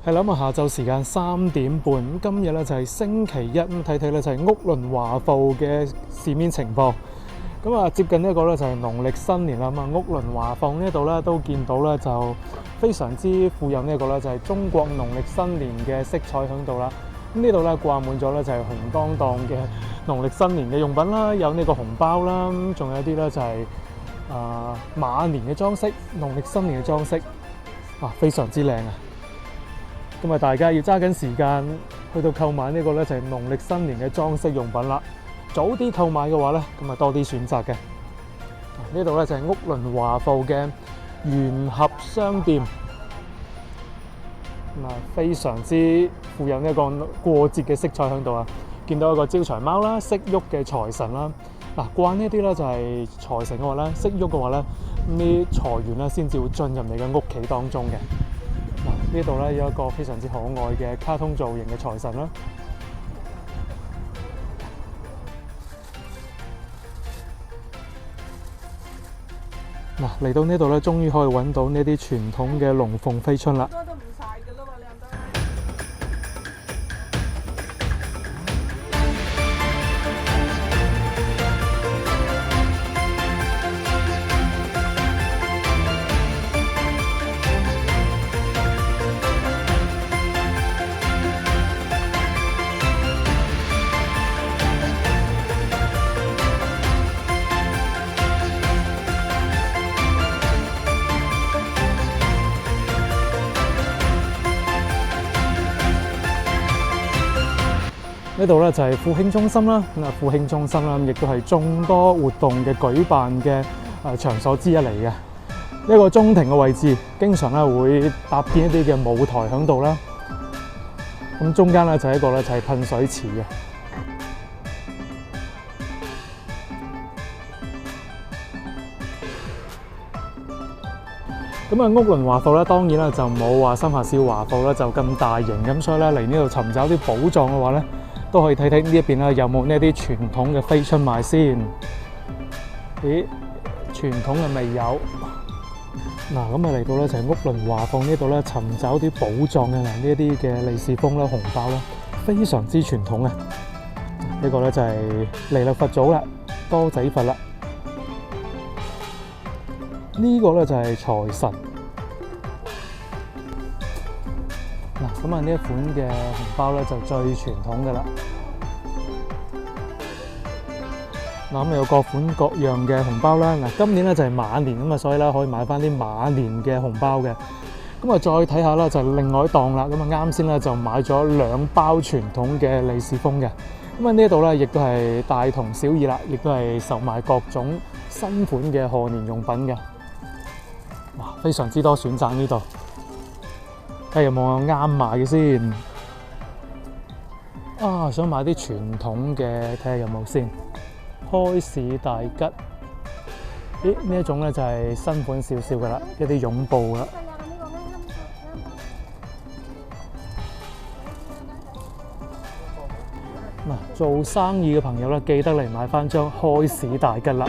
係啦，咁下晝時間3點半，咁今日咧就係星期一，咁睇睇咧就係屋倫華埠嘅市面情況。咁啊，接近呢一個咧就係農曆新年啦，咁啊屋倫華埠呢度咧都見到咧就非常之富有呢一個咧就係中國農曆新年嘅色彩喺度啦。咁呢度咧掛滿咗咧就係紅當當嘅農曆新年嘅用品啦，有呢個紅包啦，咁仲有啲咧就係馬年嘅裝飾，農曆新年嘅裝飾，哇，非常之靚啊！咁啊，大家要揸緊時間去到購買呢個咧就係農曆新年嘅裝飾用品啦。早啲購買嘅話咧，咁啊多啲選擇嘅。呢度咧就係屋倫華埠嘅元合商店，咁啊非常之富有呢一個過節嘅色彩喺度啊！見到一個招財貓啦，識喐嘅財神啦。嗱，掛呢啲咧就係財神嘅話咧，識喐嘅話咧，咁啲財源咧先至會進入你嘅屋企當中嘅。嗱，呢度咧有一個非常之可愛嘅卡通造型嘅財神啦。嗱，嚟到呢度咧，終於可以揾到呢啲傳統嘅龍鳳飛春啦。呢度咧就係富興中心啦，咁啊富興中心啦，亦都係眾多活動嘅舉辦嘅場所之一嚟嘅。呢個中庭嘅位置，經常咧會搭建一啲嘅舞台喺度啦。咁中間咧就係一個咧就係噴水池嘅。咁啊屋倫華埠咧，當然啦就冇話新華小華埠咧就咁大型，咁所以咧嚟呢度尋找啲寶藏嘅話咧，都可以睇睇呢一邊啦，有冇呢啲傳統嘅飛春賣先？咦，傳統嘅未有。嗱，咁啊嚟到咧就係屋倫華埠呢度咧，尋找啲寶藏嘅嗱，呢一啲嘅利是封啦、紅包啦，非常之傳統啊！呢個咧就係彌勒佛祖啦，多仔佛啦。呢個咧就係財神。嗱，咁啊呢一款嘅紅包咧就最傳統嘅啦。嗱，咁有各款各樣嘅紅包啦。嗱，今年咧就係馬年咁啊，所以咧可以買翻啲馬年嘅紅包嘅。咁啊，再睇下啦，就係另外一檔啦。咁啊，啱先咧就買咗2包傳統嘅利是封嘅。咁啊，呢度咧亦都係大同小異啦，亦都係售賣各種新款嘅賀年用品嘅。哇，非常之多選擇呢度。睇下有冇啱買嘅先。啊，想買啲傳統嘅，睇下有冇先。開市大吉。咦，呢一種咧就係新款少少嘅啦，一啲絨布啦。嗱，做生意嘅朋友咧，記得嚟買翻張開市大吉啦。